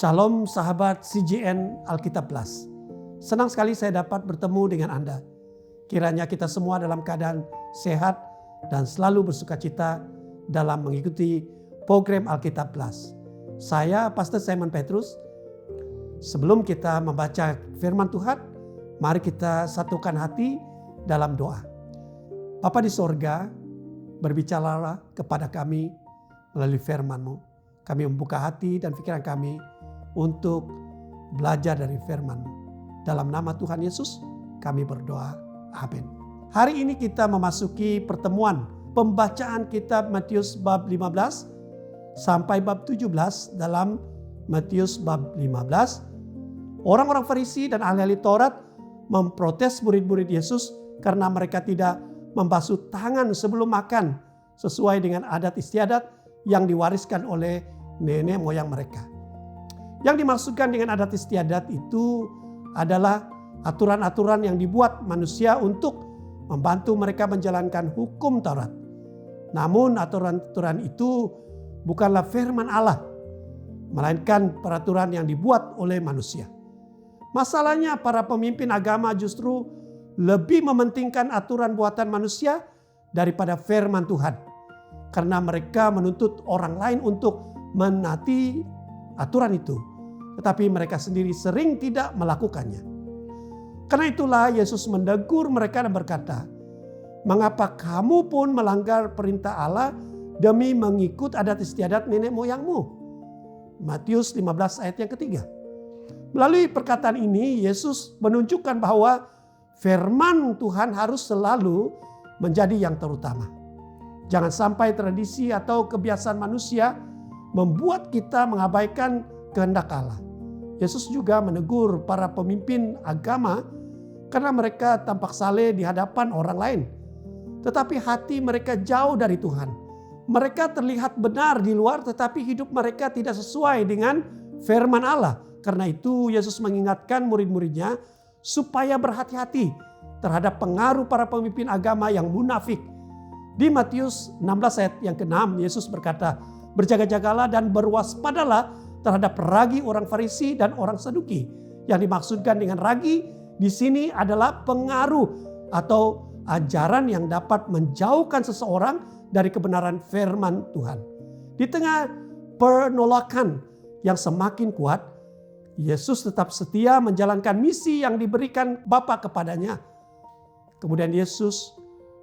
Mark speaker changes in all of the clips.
Speaker 1: Shalom sahabat CGN Alkitab Plus. Senang sekali saya dapat bertemu dengan Anda. Kiranya kita semua dalam keadaan sehat dan selalu bersukacita dalam mengikuti program Alkitab Plus. Saya Pastor Simon Petrus. Sebelum kita membaca firman Tuhan, mari kita satukan hati dalam doa. Bapa di sorga, berbicaralah kepada kami melalui firman-Mu. Kami membuka hati dan pikiran kami untuk belajar dari firman-Mu. Dalam nama Tuhan Yesus kami berdoa. Amin. Hari ini kita memasuki pertemuan pembacaan kitab Matius bab 15 sampai bab 17. Dalam Matius bab 15, orang-orang Farisi dan ahli-ahli Taurat memprotes murid-murid Yesus karena mereka tidak membasuh tangan sebelum makan sesuai dengan adat istiadat yang diwariskan oleh nenek moyang mereka. Yang dimaksudkan dengan adat istiadat itu adalah aturan-aturan yang dibuat manusia untuk membantu mereka menjalankan hukum Taurat. Namun aturan-aturan itu bukanlah firman Allah, melainkan peraturan yang dibuat oleh manusia. Masalahnya para pemimpin agama justru lebih mementingkan aturan buatan manusia daripada firman Tuhan. Karena mereka menuntut orang lain untuk menaati aturan itu, tetapi mereka sendiri sering tidak melakukannya. Karena itulah Yesus menegur mereka dan berkata, "Mengapa kamu pun melanggar perintah Allah demi mengikut adat istiadat nenek moyangmu?" Matius 15 ayat yang ketiga. Melalui perkataan ini Yesus menunjukkan bahwa firman Tuhan harus selalu menjadi yang terutama. Jangan sampai tradisi atau kebiasaan manusia membuat kita mengabaikan kehendak Allah. Yesus juga menegur para pemimpin agama karena mereka tampak saleh di hadapan orang lain, tetapi hati mereka jauh dari Tuhan. Mereka terlihat benar di luar, tetapi hidup mereka tidak sesuai dengan firman Allah. Karena itu Yesus mengingatkan murid-muridnya supaya berhati-hati terhadap pengaruh para pemimpin agama yang munafik. Di Matius 16 ayat yang ke-6 Yesus berkata, "Berjaga-jagalah dan berwaspadalah terhadap ragi orang Farisi dan orang Saduki." Yang dimaksudkan dengan ragi di sini adalah pengaruh atau ajaran yang dapat menjauhkan seseorang dari kebenaran firman Tuhan. Di tengah penolakan yang semakin kuat, Yesus tetap setia menjalankan misi yang diberikan Bapa kepadanya. Kemudian Yesus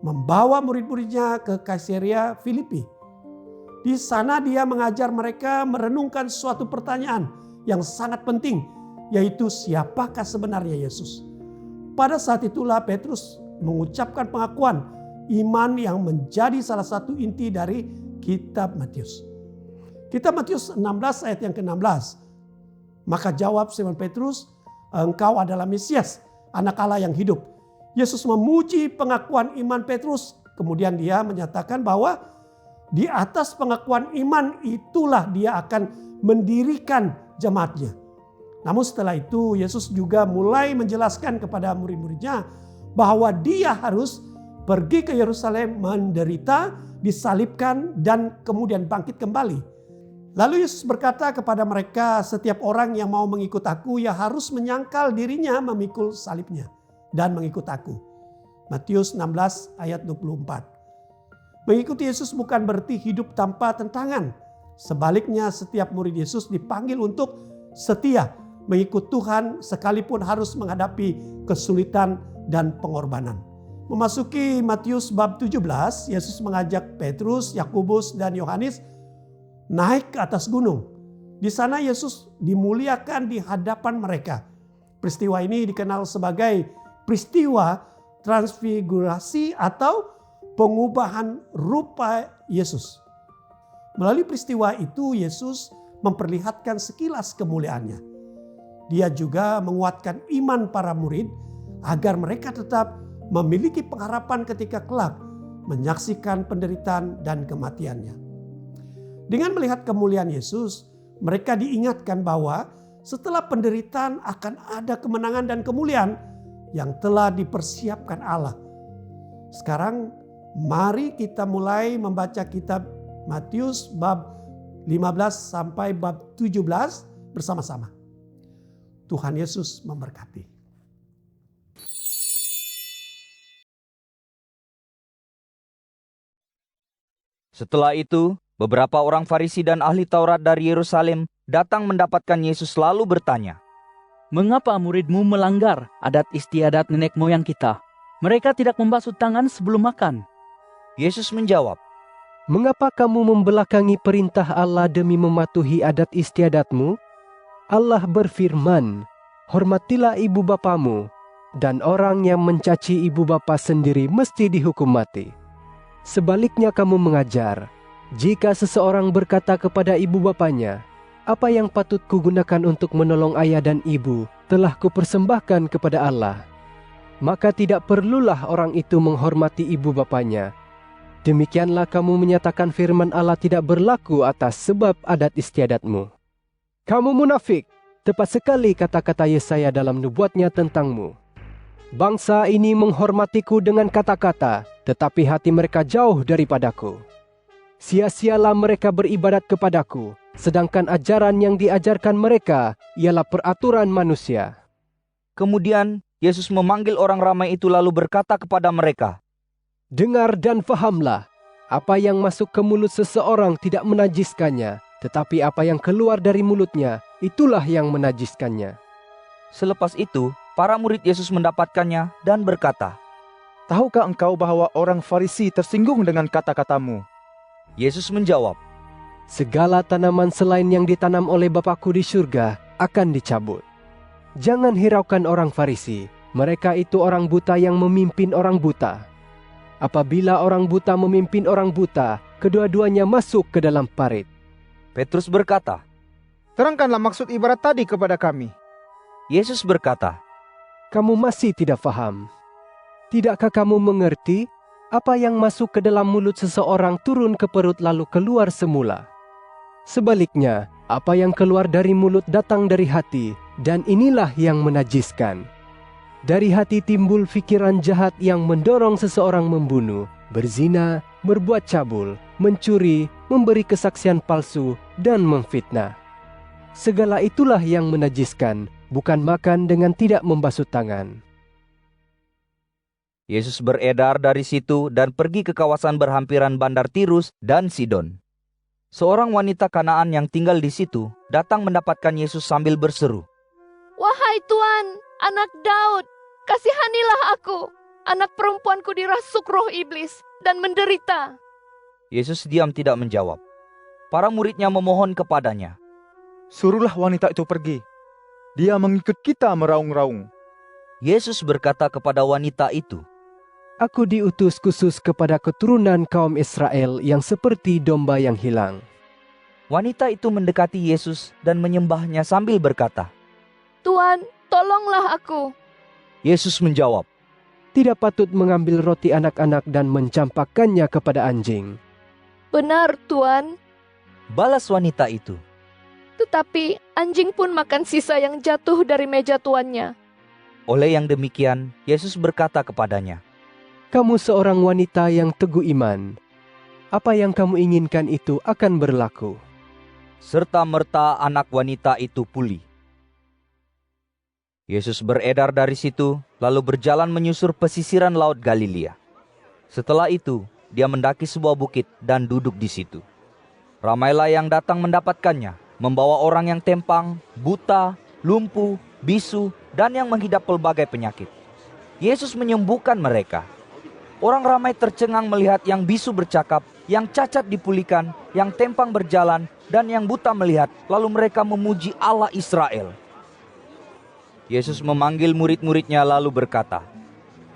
Speaker 1: membawa murid-muridnya ke Kaisarea Filipi. Di sana dia mengajar mereka merenungkan suatu pertanyaan yang sangat penting, yaitu siapakah sebenarnya Yesus. Pada saat itulah Petrus mengucapkan pengakuan iman yang menjadi salah satu inti dari kitab Matius. Kitab Matius 16 ayat yang ke-16. Maka jawab Simon Petrus, "Engkau adalah Mesias, anak Allah yang hidup." Yesus memuji pengakuan iman Petrus. Kemudian dia menyatakan bahwa di atas pengakuan iman itulah dia akan mendirikan jemaatnya. Namun setelah itu Yesus juga mulai menjelaskan kepada murid-muridnya bahwa dia harus pergi ke Yerusalem, menderita, disalibkan, dan kemudian bangkit kembali. Lalu Yesus berkata kepada mereka, "Setiap orang yang mau mengikut aku, ya harus menyangkal dirinya, memikul salibnya, dan mengikut aku." Matius 16 ayat 24. Mengikuti Yesus bukan berarti hidup tanpa tentangan. Sebaliknya setiap murid Yesus dipanggil untuk setia mengikut Tuhan sekalipun harus menghadapi kesulitan dan pengorbanan. Memasuki Matius bab 17, Yesus mengajak Petrus, Yakobus, dan Yohanes naik ke atas gunung. Di sana Yesus dimuliakan di hadapan mereka. Peristiwa ini dikenal sebagai peristiwa transfigurasi atau pengubahan rupa Yesus. Melalui peristiwa itu Yesus memperlihatkan sekilas kemuliaannya. Dia juga menguatkan iman para murid agar mereka tetap memiliki pengharapan ketika kelak menyaksikan penderitaan dan kematiannya. Dengan melihat kemuliaan Yesus, mereka diingatkan bahwa setelah penderitaan akan ada kemenangan dan kemuliaan yang telah dipersiapkan Allah. Sekarang mari kita mulai membaca kitab Matius bab 15 sampai bab 17 bersama-sama. Tuhan Yesus memberkati.
Speaker 2: Setelah itu, beberapa orang Farisi dan ahli Taurat dari Yerusalem datang mendapatkan Yesus lalu bertanya,
Speaker 3: "Mengapa muridmu melanggar adat istiadat nenek moyang kita? Mereka tidak membasuh tangan sebelum makan."
Speaker 2: Yesus menjawab,
Speaker 4: "Mengapa kamu membelakangi perintah Allah demi mematuhi adat istiadatmu? Allah berfirman, hormatilah ibu bapamu, dan orang yang mencaci ibu bapa sendiri mesti dihukum mati. Sebaliknya kamu mengajar, jika seseorang berkata kepada ibu bapanya, apa yang patut kugunakan untuk menolong ayah dan ibu telah kupersembahkan kepada Allah, maka tidak perlulah orang itu menghormati ibu bapanya. Demikianlah kamu menyatakan firman Allah tidak berlaku atas sebab adat istiadatmu. Kamu munafik, tepat sekali kata-kata Yesaya dalam nubuatnya tentangmu. Bangsa ini menghormatiku dengan kata-kata, tetapi hati mereka jauh daripadaku. Sia-sialah mereka beribadat kepadaku, sedangkan ajaran yang diajarkan mereka ialah peraturan manusia."
Speaker 2: Kemudian Yesus memanggil orang ramai itu lalu berkata kepada mereka,
Speaker 4: "Dengar dan fahamlah, apa yang masuk ke mulut seseorang tidak menajiskannya, tetapi apa yang keluar dari mulutnya, itulah yang menajiskannya."
Speaker 2: Selepas itu, para murid Yesus mendapatkannya dan berkata,
Speaker 5: "Tahukah engkau bahwa orang Farisi tersinggung dengan kata-katamu?"
Speaker 2: Yesus menjawab,
Speaker 4: "Segala tanaman selain yang ditanam oleh Bapakku di surga akan dicabut. Jangan hiraukan orang Farisi, mereka itu orang buta yang memimpin orang buta. Apabila orang buta memimpin orang buta, kedua-duanya masuk ke dalam parit."
Speaker 2: Petrus berkata,
Speaker 5: "Terangkanlah maksud ibarat tadi kepada kami."
Speaker 2: Yesus berkata,
Speaker 4: "Kamu masih tidak faham? Tidakkah kamu mengerti? Apa yang masuk ke dalam mulut seseorang turun ke perut lalu keluar semula. Sebaliknya, apa yang keluar dari mulut datang dari hati, dan inilah yang menajiskan. Dari hati timbul pikiran jahat yang mendorong seseorang membunuh, berzina, berbuat cabul, mencuri, memberi kesaksian palsu, dan memfitnah. Segala itulah yang menajiskan, bukan makan dengan tidak membasuh tangan."
Speaker 2: Yesus beredar dari situ dan pergi ke kawasan berhampiran bandar Tirus dan Sidon. Seorang wanita Kanaan yang tinggal di situ datang mendapatkan Yesus sambil berseru,
Speaker 6: "Wahai Tuan, anak Daud, kasihanilah aku. Anak perempuanku dirasuk roh iblis dan menderita."
Speaker 2: Yesus diam tidak menjawab. Para muridnya memohon kepadanya,
Speaker 5: "Suruhlah wanita itu pergi. Dia mengikut kita meraung-raung."
Speaker 2: Yesus berkata kepada wanita itu,
Speaker 4: "Aku diutus khusus kepada keturunan kaum Israel yang seperti domba yang hilang."
Speaker 2: Wanita itu mendekati Yesus dan menyembahnya sambil berkata,
Speaker 6: "Tuan, tolonglah aku."
Speaker 2: Yesus menjawab,
Speaker 4: "Tidak patut mengambil roti anak-anak dan mencampakkannya kepada anjing."
Speaker 6: "Benar, Tuan.
Speaker 2: balas wanita itu.
Speaker 6: Tetapi anjing pun makan sisa yang jatuh dari meja tuannya."
Speaker 2: Oleh yang demikian, Yesus berkata kepadanya,
Speaker 4: "Kamu seorang wanita yang teguh iman. Apa yang kamu inginkan itu akan berlaku."
Speaker 2: Serta-merta anak wanita itu pulih. Yesus beredar dari situ, lalu berjalan menyusur pesisiran Laut Galilea. Setelah itu, dia mendaki sebuah bukit dan duduk di situ. Ramailah yang datang mendapatkannya, membawa orang yang tempang, buta, lumpuh, bisu, dan yang menghidap pelbagai penyakit. Yesus menyembuhkan mereka. Orang ramai tercengang melihat yang bisu bercakap, yang cacat dipulihkan, yang tempang berjalan, dan yang buta melihat, lalu mereka memuji Allah Israel. Yesus memanggil murid-muridnya lalu berkata,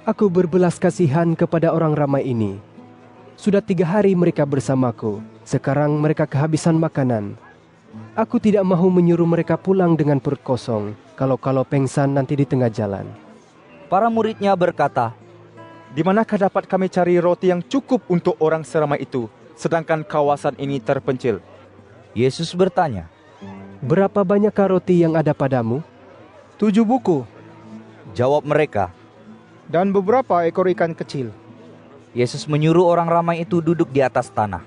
Speaker 4: "Aku berbelas kasihan kepada orang ramai ini. Sudah 3 hari mereka bersamaku, sekarang mereka kehabisan makanan. Aku tidak mahu menyuruh mereka pulang dengan perut kosong, kalau pengsan nanti di tengah jalan."
Speaker 2: Para muridnya berkata,
Speaker 5: "Di manakah dapat kami cari roti yang cukup untuk orang seramai itu, sedangkan kawasan ini terpencil?"
Speaker 2: Yesus bertanya,
Speaker 4: "Berapa banyakkah roti yang ada padamu?"
Speaker 5: 7 buku.
Speaker 2: Jawab mereka.
Speaker 5: Dan beberapa ekor ikan kecil.
Speaker 2: Yesus menyuruh orang ramai itu duduk di atas tanah.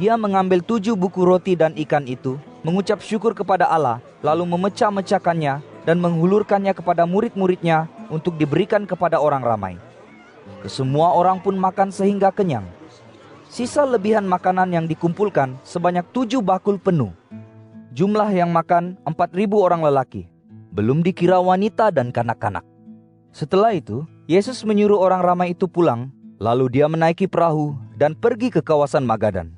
Speaker 2: Dia mengambil 7 buku roti dan ikan itu, mengucap syukur kepada Allah, lalu memecah-mecahkannya dan menghulurkannya kepada murid-muridnya untuk diberikan kepada orang ramai. Kesemua orang pun makan sehingga kenyang. Sisa lebihan makanan yang dikumpulkan sebanyak 7 bakul penuh. Jumlah yang makan 4.000 orang lelaki, belum dikira wanita dan kanak-kanak. Setelah itu, Yesus menyuruh orang ramai itu pulang, lalu dia menaiki perahu dan pergi ke kawasan Magadan.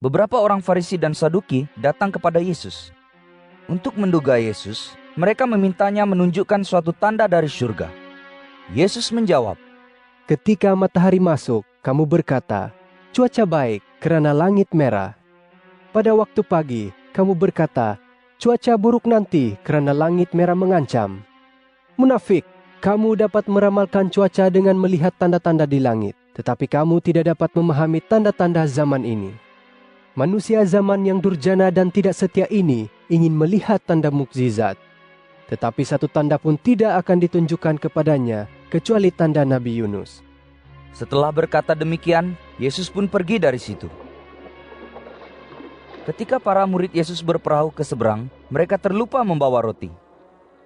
Speaker 2: Beberapa orang Farisi dan Saduki datang kepada Yesus. Untuk menduga Yesus, mereka memintanya menunjukkan suatu tanda dari surga. Yesus menjawab,
Speaker 4: Ketika matahari masuk, kamu berkata, cuaca baik kerana langit merah. Pada waktu pagi, kamu berkata, cuaca buruk nanti kerana langit merah mengancam. Munafik, kamu dapat meramalkan cuaca dengan melihat tanda-tanda di langit, tetapi kamu tidak dapat memahami tanda-tanda zaman ini. Manusia zaman yang durjana dan tidak setia ini ingin melihat tanda mukjizat. Tetapi satu tanda pun tidak akan ditunjukkan kepadanya, kecuali tanda Nabi Yunus.
Speaker 2: Setelah berkata demikian, Yesus pun pergi dari situ. Ketika para murid Yesus berperahu ke seberang, mereka terlupa membawa roti.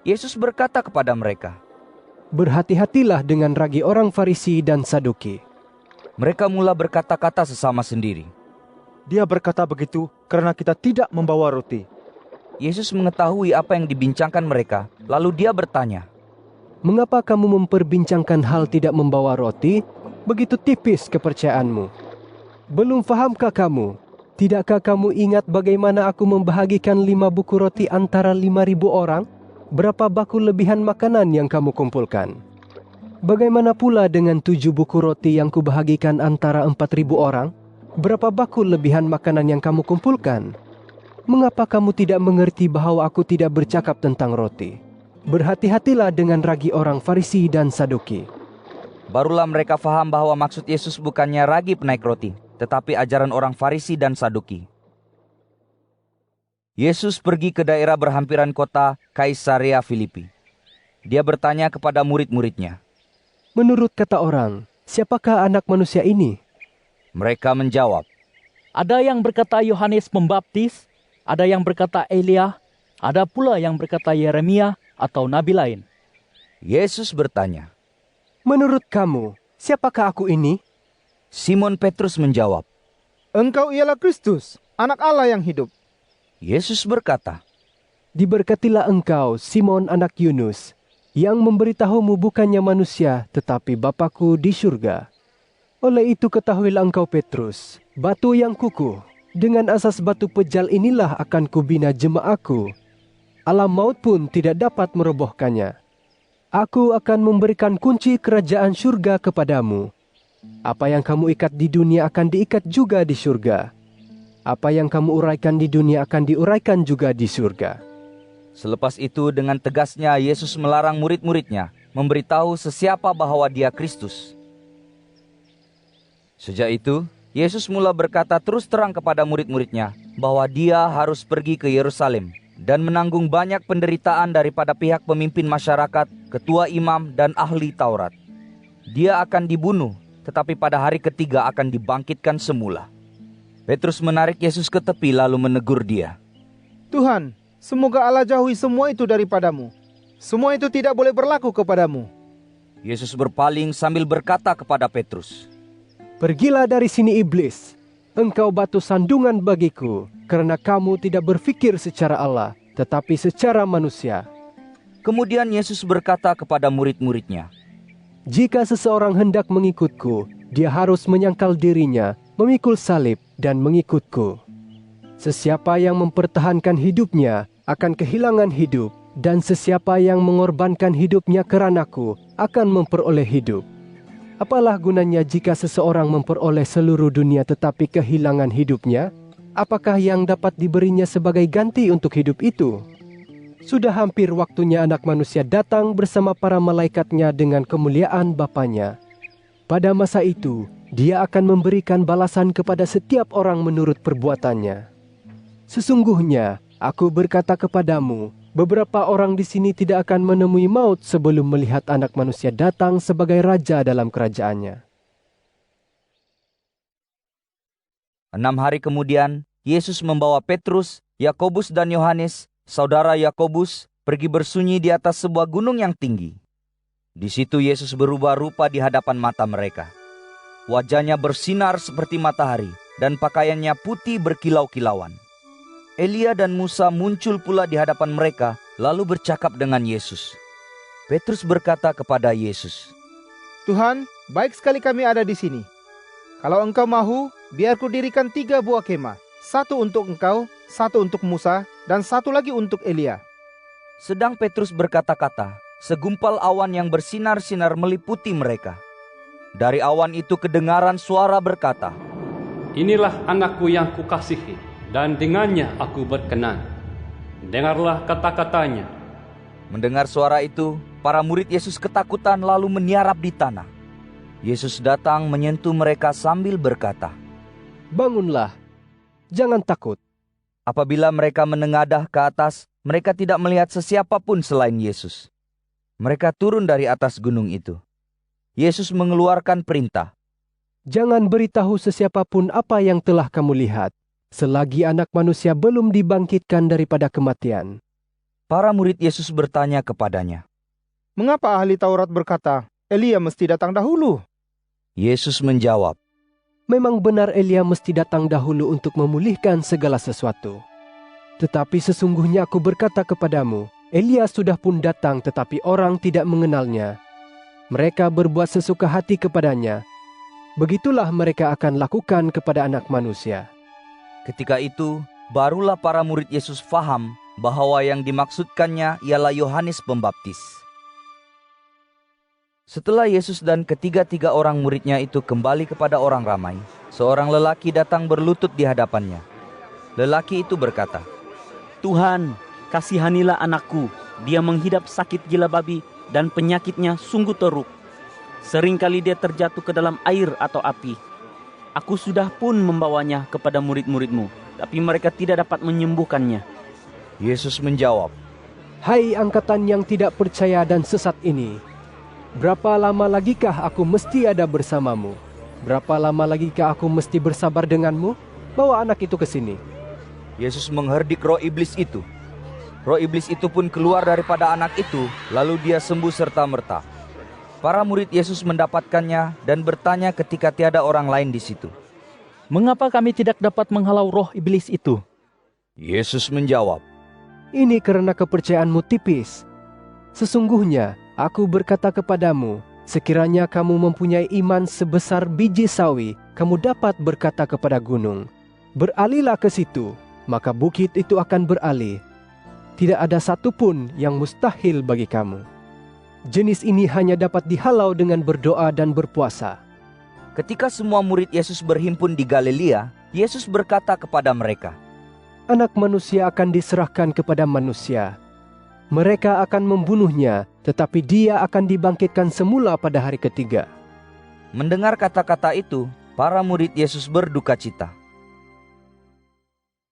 Speaker 2: Yesus berkata kepada mereka,
Speaker 4: Berhati-hatilah dengan ragi orang Farisi dan Saduki.
Speaker 2: Mereka mula berkata-kata sesama sendiri.
Speaker 5: Dia berkata begitu karena kita tidak membawa roti.
Speaker 2: Yesus mengetahui apa yang dibincangkan mereka, lalu dia bertanya,
Speaker 4: Mengapa kamu memperbincangkan hal tidak membawa roti? Begitu tipis kepercayaanmu. Belum fahamkah kamu? Tidakkah kamu ingat bagaimana aku membahagikan 5 buku roti antara 5.000 orang? Berapa bakul lebihan makanan yang kamu kumpulkan? Bagaimana pula dengan 7 buku roti yang kubahagikan antara 4.000 orang? Berapa bakul lebihan makanan yang kamu kumpulkan? Mengapa kamu tidak mengerti bahwa aku tidak bercakap tentang roti? Berhati-hatilah dengan ragi orang Farisi dan Saduki.
Speaker 2: Barulah mereka faham bahwa maksud Yesus bukannya ragi penaik roti, tetapi ajaran orang Farisi dan Saduki. Yesus pergi ke daerah berhampiran kota Kaisarea Filipi. Dia bertanya kepada murid-muridnya,
Speaker 4: Menurut kata orang, siapakah anak manusia ini?
Speaker 2: Mereka menjawab,
Speaker 3: Ada yang berkata Yohanes Pembaptis, ada yang berkata Elia, ada pula yang berkata Yeremia atau nabi lain.
Speaker 2: Yesus bertanya.
Speaker 4: Menurut kamu, siapakah aku ini?
Speaker 2: Simon Petrus menjawab,
Speaker 7: Engkau ialah Kristus, anak Allah yang hidup.
Speaker 2: Yesus berkata,
Speaker 4: Diberkatilah engkau, Simon anak Yunus, yang memberitahumu bukannya manusia, tetapi Bapa-Ku di surga. Oleh itu ketahuilah engkau Petrus, batu yang kukuh. Dengan asas batu pejal inilah akan kubina jemaah-Ku. Alam maut pun tidak dapat merobohkannya. Aku akan memberikan kunci kerajaan surga kepadamu. Apa yang kamu ikat di dunia akan diikat juga di surga. Apa yang kamu uraikan di dunia akan diuraikan juga di surga.
Speaker 2: Selepas itu dengan tegasnya Yesus melarang murid-muridnya memberitahu sesiapa bahwa dia Kristus. Sejak itu, Yesus mula berkata terus terang kepada murid-muridnya bahwa dia harus pergi ke Yerusalem dan menanggung banyak penderitaan daripada pihak pemimpin masyarakat, ketua imam, dan ahli Taurat. Dia akan dibunuh, tetapi pada hari ketiga akan dibangkitkan semula. Petrus menarik Yesus ke tepi lalu menegur dia.
Speaker 7: Tuhan, semoga Allah jauhi semua itu daripadamu. Semua itu tidak boleh berlaku kepadamu.
Speaker 2: Yesus berpaling sambil berkata kepada Petrus,
Speaker 4: Pergilah dari sini iblis, engkau batu sandungan bagiku, karena kamu tidak berfikir secara Allah, tetapi secara manusia.
Speaker 2: Kemudian Yesus berkata kepada murid-muridnya,
Speaker 4: Jika seseorang hendak mengikutku, dia harus menyangkal dirinya, memikul salib, dan mengikutku. Sesiapa yang mempertahankan hidupnya akan kehilangan hidup, dan sesiapa yang mengorbankan hidupnya keranaku akan memperoleh hidup. Apalah gunanya jika seseorang memperoleh seluruh dunia tetapi kehilangan hidupnya? Apakah yang dapat diberinya sebagai ganti untuk hidup itu? Sudah hampir waktunya anak manusia datang bersama para malaikatnya dengan kemuliaan Bapanya. Pada masa itu, dia akan memberikan balasan kepada setiap orang menurut perbuatannya. Sesungguhnya, aku berkata kepadamu, beberapa orang di sini tidak akan menemui maut sebelum melihat anak manusia datang sebagai raja dalam kerajaannya.
Speaker 2: 6 hari kemudian, Yesus membawa Petrus, Yakobus dan Yohanes, saudara Yakobus, pergi bersunyi di atas sebuah gunung yang tinggi. Di situ Yesus berubah rupa di hadapan mata mereka. Wajahnya bersinar seperti matahari, dan pakaiannya putih berkilau-kilauan. Elia dan Musa muncul pula di hadapan mereka, lalu bercakap dengan Yesus. Petrus berkata kepada Yesus,
Speaker 7: Tuhan, baik sekali kami ada di sini. Kalau engkau mahu, biar ku dirikan 3 buah kemah. 1 untuk engkau, 1 untuk Musa, dan 1 lagi untuk Elia.
Speaker 2: Sedang Petrus berkata-kata, segumpal awan yang bersinar-sinar meliputi mereka. Dari awan itu kedengaran suara berkata,
Speaker 8: Inilah anakku yang kukasihi, dan dengannya aku berkenan. Dengarlah kata-katanya.
Speaker 2: Mendengar suara itu, para murid Yesus ketakutan lalu meniarap di tanah. Yesus datang menyentuh mereka sambil berkata,
Speaker 4: Bangunlah, jangan takut.
Speaker 2: Apabila mereka menengadah ke atas, mereka tidak melihat sesiapa pun selain Yesus. Mereka turun dari atas gunung itu. Yesus mengeluarkan perintah,
Speaker 4: Jangan beritahu sesiapa pun apa yang telah kamu lihat, selagi Anak Manusia belum dibangkitkan daripada kematian.
Speaker 2: Para murid Yesus bertanya kepadanya,
Speaker 7: Mengapa ahli Taurat berkata, Elia mesti datang dahulu?
Speaker 2: Yesus menjawab,
Speaker 4: Memang benar Elia mesti datang dahulu untuk memulihkan segala sesuatu. Tetapi sesungguhnya aku berkata kepadamu, Elia sudah pun datang tetapi orang tidak mengenalnya. Mereka berbuat sesuka hati kepadanya. Begitulah mereka akan lakukan kepada Anak Manusia.
Speaker 2: Ketika itu, barulah para murid Yesus faham bahwa yang dimaksudkannya ialah Yohanes Pembaptis. Setelah Yesus dan ketiga-tiga orang muridnya itu kembali kepada orang ramai, seorang lelaki datang berlutut di hadapannya. Lelaki itu berkata,
Speaker 3: Tuhan, kasihanilah anakku. Dia menghidap sakit gila babi dan penyakitnya sungguh teruk. Seringkali dia terjatuh ke dalam air atau api. Aku sudah pun membawanya kepada murid-murid-mu, tapi mereka tidak dapat menyembuhkannya.
Speaker 2: Yesus menjawab,
Speaker 4: Hai angkatan yang tidak percaya dan sesat ini, berapa lama lagikah aku mesti ada bersamamu? Berapa lama lagikah aku mesti bersabar denganmu? Bawa anak itu ke sini.
Speaker 2: Yesus mengherdik roh iblis itu. Roh iblis itu pun keluar daripada anak itu, lalu dia sembuh serta-merta. Para murid Yesus mendapatkannya dan bertanya ketika tiada orang lain di situ,
Speaker 3: Mengapa kami tidak dapat menghalau roh iblis itu?
Speaker 2: Yesus menjawab,
Speaker 4: Ini karena kepercayaanmu tipis. Sesungguhnya aku berkata kepadamu, sekiranya kamu mempunyai iman sebesar biji sawi, kamu dapat berkata kepada gunung, Beralihlah ke situ, maka bukit itu akan beralih. Tidak ada satu pun yang mustahil bagi kamu. Jenis ini hanya dapat dihalau dengan berdoa dan berpuasa.
Speaker 2: ketika semua murid Yesus berhimpun di Galilea, Yesus berkata kepada mereka,
Speaker 4: Anak Manusia akan diserahkan kepada manusia. Mereka akan membunuhnya, tetapi dia akan dibangkitkan semula pada hari ketiga.
Speaker 2: Mendengar kata-kata itu, para murid Yesus berduka cita.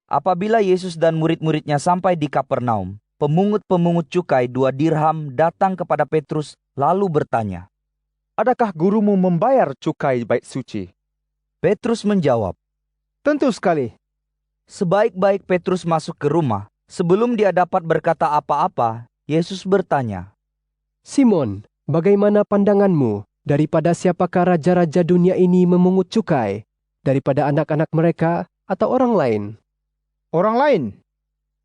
Speaker 2: Apabila Yesus dan murid-muridnya sampai di Kapernaum, pemungut-pemungut cukai 2 dirham datang kepada Petrus lalu bertanya,
Speaker 5: Adakah gurumu membayar cukai bait suci?
Speaker 2: Petrus menjawab,
Speaker 7: Tentu sekali.
Speaker 2: Sebaik-baik Petrus masuk ke rumah, sebelum dia dapat berkata apa-apa, Yesus bertanya,
Speaker 4: Simon, bagaimana pandanganmu? Daripada siapakah raja-raja dunia ini memungut cukai? Daripada anak-anak mereka atau orang lain?
Speaker 7: Orang lain.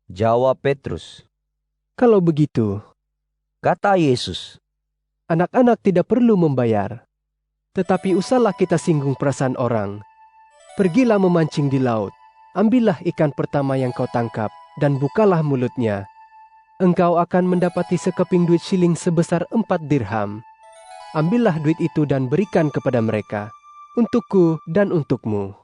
Speaker 2: Jawab Petrus.
Speaker 4: Kalau begitu,
Speaker 2: Kata Yesus,
Speaker 4: anak-anak tidak perlu membayar. Tetapi usahlah kita singgung perasaan orang. Pergilah memancing di laut. Ambillah ikan pertama yang kau tangkap, dan bukalah mulutnya. Engkau akan mendapati sekeping duit siling sebesar 4 dirham. Ambillah duit itu dan berikan kepada mereka, untukku dan untukmu.